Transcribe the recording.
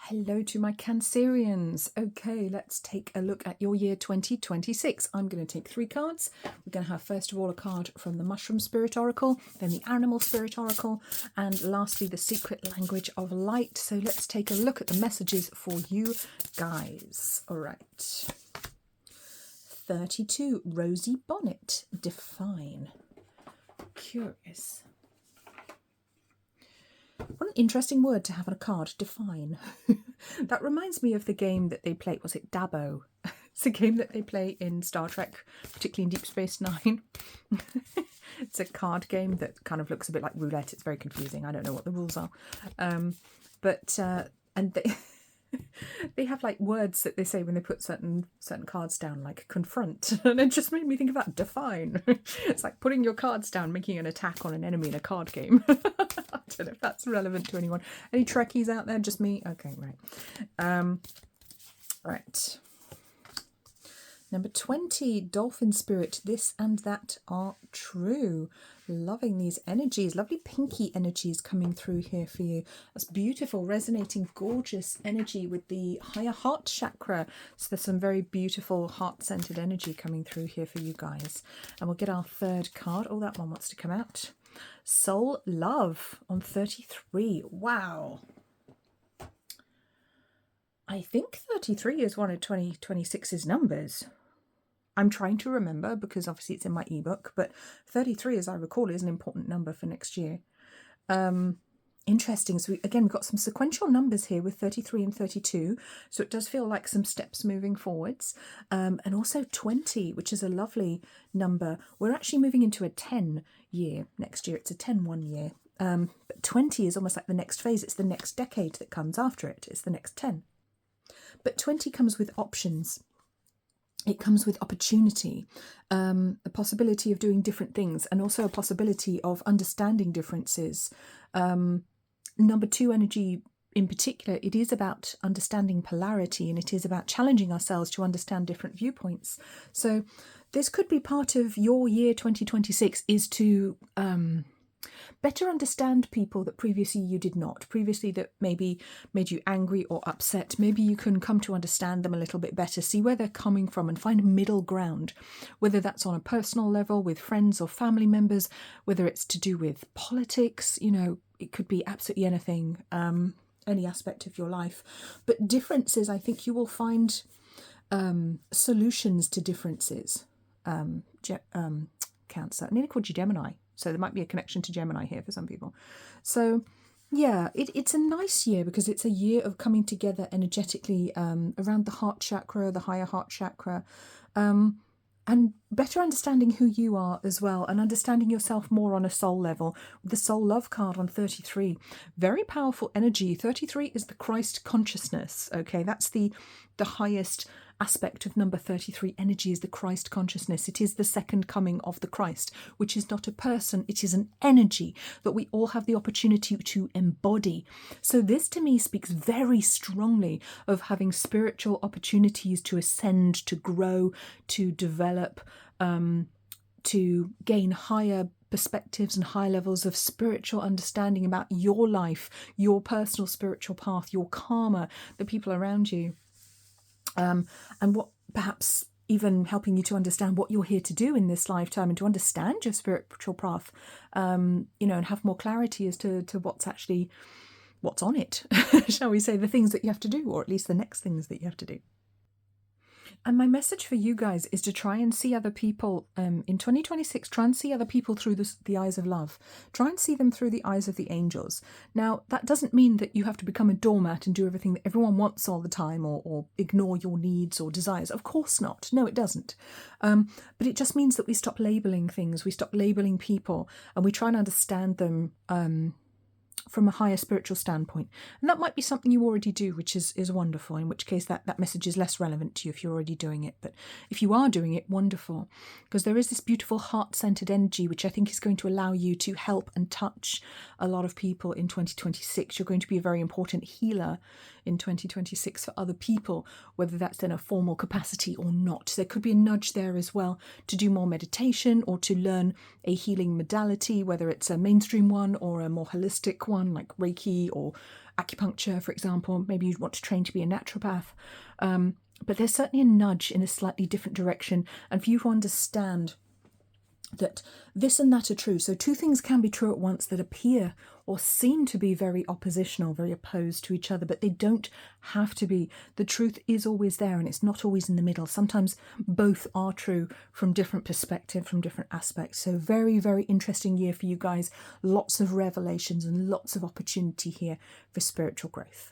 Hello to my Cancerians. Okay, let's take a look at your year 2026. I'm going to take 3 cards. We're going to have first of all a card from the Mushroom Spirit Oracle, then the Animal Spirit Oracle, and lastly the Secret Language of Light. So let's take a look at the messages for you guys. All right. 32, Rosy Bonnet, Define. Curious. What an interesting word to have on a card, define. That reminds me of the game that they play, was it Dabo? It's a game that they play in Star Trek, particularly in Deep Space Nine. It's a card game that kind of looks a bit like roulette. It's very confusing. I don't know what the rules are. And they, they have like words that they say when they put certain cards down, like confront. And it just made me think of that, define. It's like putting your cards down, making an attack on an enemy in a card game. I don't know if that's relevant to anyone. Any Trekkies out there? Just me? Okay, right. Right. Number 20, Dolphin Spirit. This and that are true. Loving these energies. Lovely pinky energies coming through here for you. That's beautiful, resonating, gorgeous energy with the higher heart chakra. So there's some very beautiful heart-centered energy coming through here for you guys. And we'll get our third card. Oh, that one wants to come out. Soul Love on 33. Wow. I think 33 is one of 2026's numbers. I'm trying to remember because obviously it's in my ebook, but 33, as I recall, is an important number for next year. Interesting. So we've got some sequential numbers here with 33 and 32. So it does feel like some steps moving forwards. And also 20, which is a lovely number. We're actually moving into a 10 year next year. It's a 10-1 year. But 20 is almost like the next phase. It's the next decade that comes after it. It's the next 10. But 20 comes with options. It comes with opportunity, a possibility of doing different things, and also a possibility of understanding differences. Number 2 energy in particular, it is about understanding polarity, and it is about challenging ourselves to understand different viewpoints. So this could be part of your year 2026, is to better understand people that previously you did not, previously that maybe made you angry or upset. Maybe you can come to understand them a little bit better, see where they're coming from and find a middle ground, whether that's on a personal level with friends or family members, whether it's to do with politics, you know, it could be absolutely anything, any aspect of your life. But differences, I think you will find solutions to differences. Cancer. I nearly called you Gemini. So there might be a connection to Gemini here for some people. So yeah, it's a nice year because it's a year of coming together energetically around the heart chakra, the higher heart chakra, and better understanding who you are as well, and understanding yourself more on a soul level. The Soul Love card on 33, very powerful energy. 33 is the Christ consciousness. Okay, that's the highest aspect of number 33 energy, is the Christ consciousness. It is the second coming of the Christ, which is not a person, it is an energy that we all have the opportunity to embody. So this to me speaks very strongly of having spiritual opportunities to ascend, to grow, to develop, to gain higher perspectives and high levels of spiritual understanding about your life, your personal spiritual path, your karma, the people around you. And what perhaps even helping you to understand what you're here to do in this lifetime, and to understand your spiritual path, and have more clarity as to what's on it, shall we say, the things that you have to do, or at least the next things that you have to do. And my message for you guys is to try and see other people in 2026, try and see other people through the eyes of love. Try and see them through the eyes of the angels. Now, that doesn't mean that you have to become a doormat and do everything that everyone wants all the time, or ignore your needs or desires. Of course not. No, it doesn't. But it just means that we stop labeling things, we stop labeling people, and we try and understand them from a higher spiritual standpoint. And that might be something you already do, which is wonderful, in which case that message is less relevant to you if you're already doing it. But if you are doing it, wonderful, because there is this beautiful heart-centered energy which I think is going to allow you to help and touch a lot of people in 2026. You're going to be a very important healer in 2026 for other people, whether that's in a formal capacity or not. There could be a nudge there as well to do more meditation or to learn a healing modality, whether it's a mainstream one or a more holistic one like Reiki or acupuncture, for example. Maybe you'd want to train to be a naturopath. But there's certainly a nudge in a slightly different direction. And for you to understand that this and that are true. So two things can be true at once that appear or seem to be very oppositional, very opposed to each other, but they don't have to be. The truth is always there, and it's not always in the middle. Sometimes both are true from different perspectives, from different aspects. So very, very interesting year for you guys. Lots of revelations and lots of opportunity here for spiritual growth.